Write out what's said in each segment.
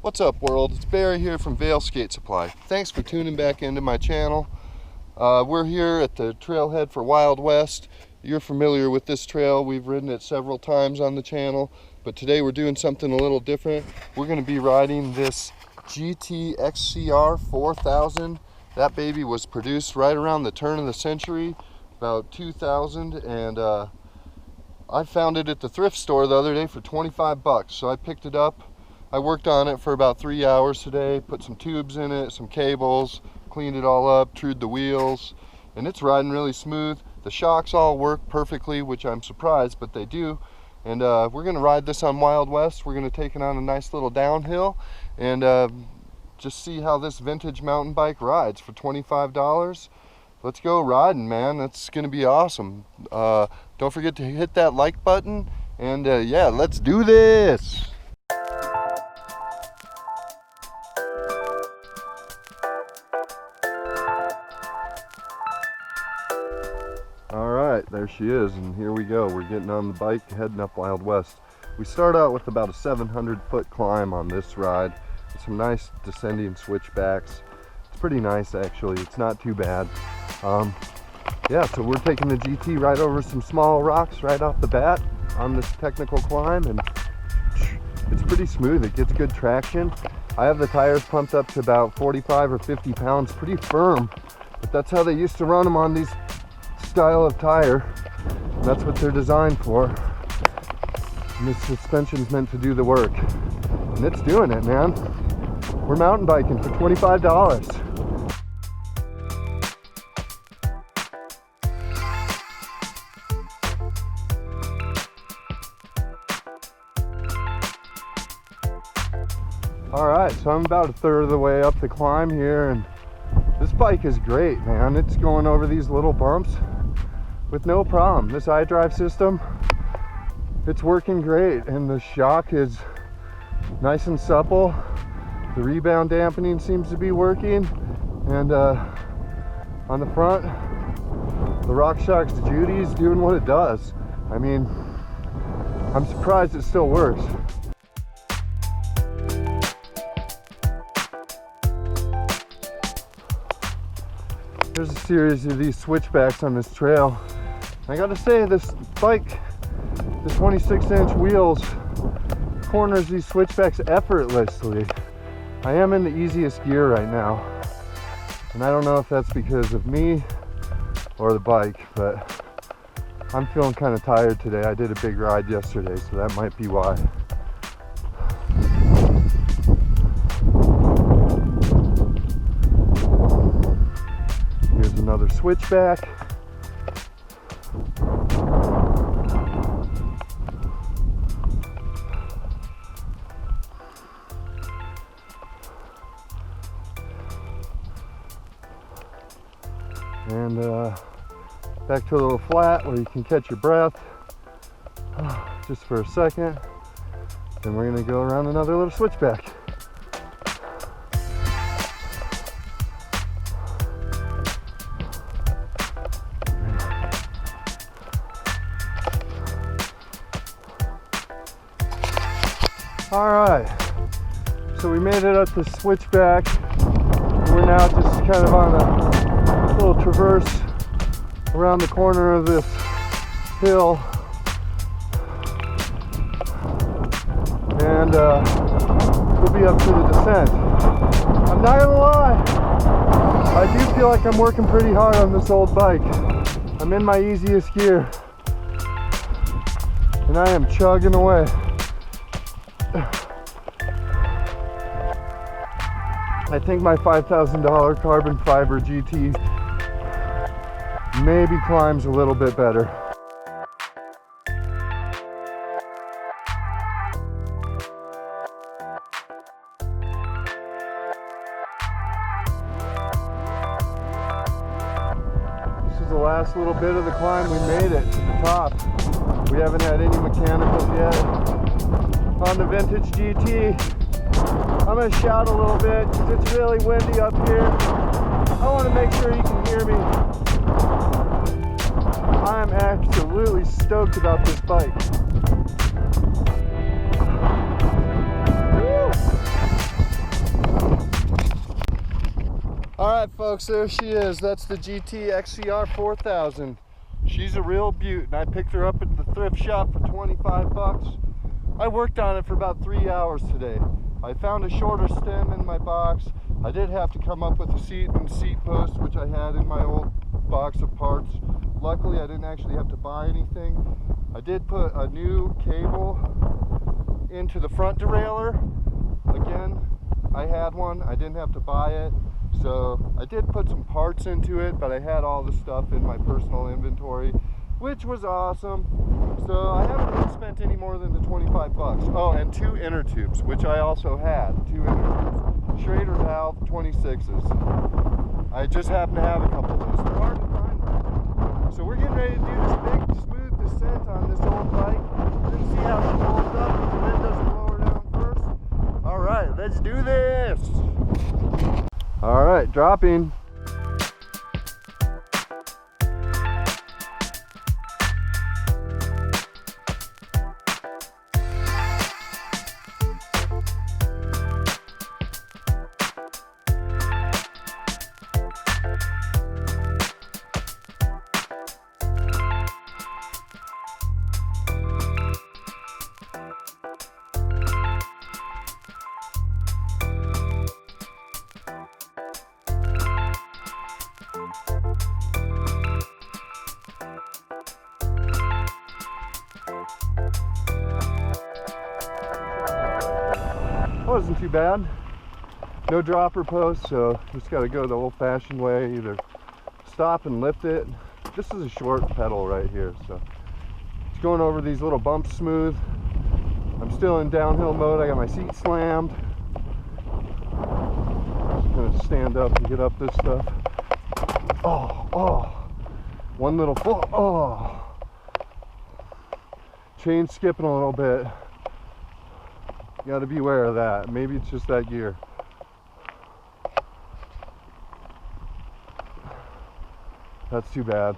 What's up, world? It's Barry here from Vail Skate Supply. Thanks for tuning back into my channel. We're here at the trailhead for Wild West. You're familiar with this trail. We've ridden it several times on the channel, but today we're doing something a little different. We're going to be riding this GT XCR 4000. That baby was produced right around the turn of the century, about 2000, and I found it at the thrift store the other day for 25 bucks, so I picked it up. I worked on it for about 3 hours today, put some tubes in it, some cables, cleaned it all up, trued the wheels, and it's riding really smooth. The shocks all work perfectly, which I'm surprised, but they do. And we're gonna ride this on Wild West. We're gonna take it on a nice little downhill and just see how this vintage mountain bike rides for $25. Let's go riding, man. That's gonna be awesome. Don't forget to hit that like button, and yeah, let's do this. Alright, there she is, and here we go. We're getting on the bike, heading up Wild West. We start out with about a 700-foot climb on this ride. With some nice descending switchbacks. It's pretty nice, actually. It's not too bad. Yeah, so we're taking the GT right over some small rocks right off the bat on this technical climb, and it's pretty smooth. It gets good traction. I have the tires pumped up to about 45 or 50 pounds, pretty firm, but that's how they used to run them on these style of tire. That's what they're designed for. And this suspension's meant to do the work, and it's doing it, man. We're mountain biking for $25. Alright, so I'm about a third of the way up the climb here, and this bike is great, man. It's going over these little bumps with no problem. This iDrive system, it's working great, and the shock is nice and supple. The rebound dampening seems to be working, and on the front, the RockShox Judy's doing what it does. I mean, I'm surprised it still works. There's a series of these switchbacks on this trail. I gotta say, this bike, the 26-inch wheels, corners these switchbacks effortlessly. I am in the easiest gear right now, and I don't know if that's because of me or the bike, but I'm feeling kind of tired today. I did a big ride yesterday, so that might be why. Here's another switchback. And back to a little flat where you can catch your breath just for a second. Then we're gonna go around another little switchback. All right, so we made it up the switchback. We're now just kind of on a little traverse around the corner of this hill, and we'll be up to the descent. I'm not gonna lie, I do feel like I'm working pretty hard on this old bike. I'm in my easiest gear, and I am chugging away. I think my $5,000 carbon fiber GT maybe climbs a little bit better. This is the last little bit of the climb. We made it to the top. We haven't had any mechanicals yet on the vintage GT. I'm going to shout a little bit because it's really windy up here. I want to make sure you can hear me. I am absolutely stoked about this bike. Woo! All right, folks, there she is. That's the GT XCR 4000. She's a real beaut, and I picked her up at the thrift shop for 25 bucks. I worked on it for about 3 hours today. I found a shorter stem in my box. I did have to come up with a seat and seat post, which I had in my old box of parts. Luckily, I didn't actually have to buy anything. I did put a new cable into the front derailleur. Again, I had one. I didn't have to buy it. So I did put some parts into it, but I had all the stuff in my personal inventory, which was awesome. So I haven't really spent any more than the 25 bucks. Oh, and 2 inner tubes, which I also had. 2 inner tubes. Schrader valve 26s. I just happen to have a couple of those. They're hard to find right now. So we're getting ready to do this big, smooth descent on this old bike. We're going to see how it holds up if the wind doesn't blow her down first. All right, let's do this. All right, dropping. Wasn't too bad. No dropper post, so just got to go the old-fashioned way, either stop and lift it. This is a short pedal right here, so it's going over these little bumps smooth. I'm still in downhill mode. I got my seat slammed. Just gonna stand up and get up this stuff. Oh, one little foot. Oh, chain skipping a little bit. You got to be aware of that. Maybe it's just that gear. That's too bad.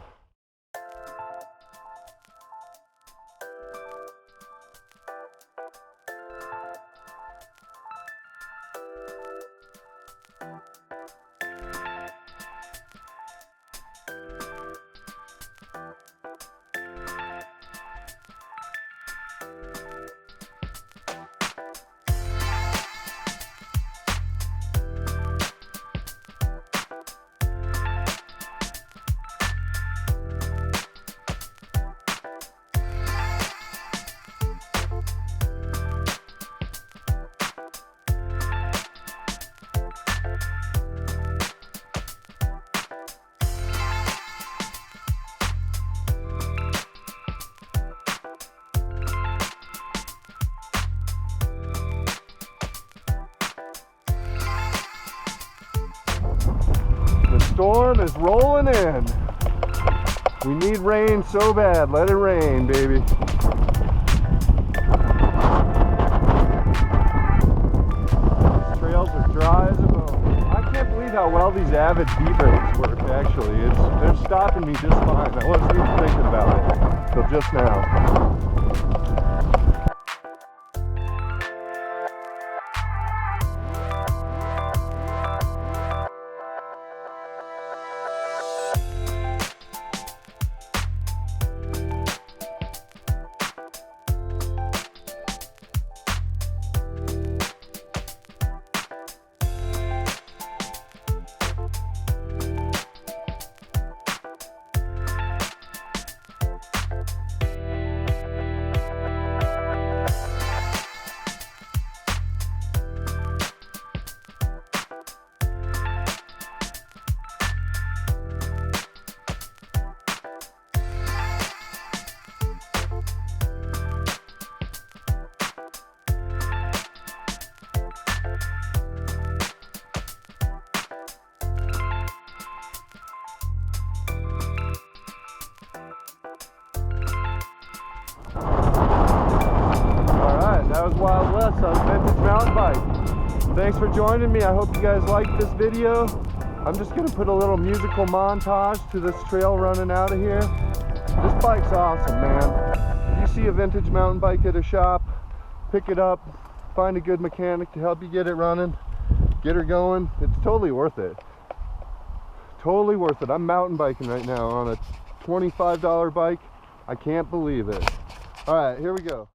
The storm is rolling in. We need rain so bad. Let it rain, baby. These trails are dry as a bone. I can't believe how well these Avid V-brakes work, actually. They're stopping me just fine. I wasn't even thinking about it until just now. That was Wild West on Vintage Mountain Bike. Thanks for joining me. I hope you guys liked this video. I'm just going to put a little musical montage to this trail running out of here. This bike's awesome, man. If you see a vintage mountain bike at a shop, pick it up, find a good mechanic to help you get it running, get her going. It's totally worth it. Totally worth it. I'm mountain biking right now on a $25 bike. I can't believe it. All right, here we go.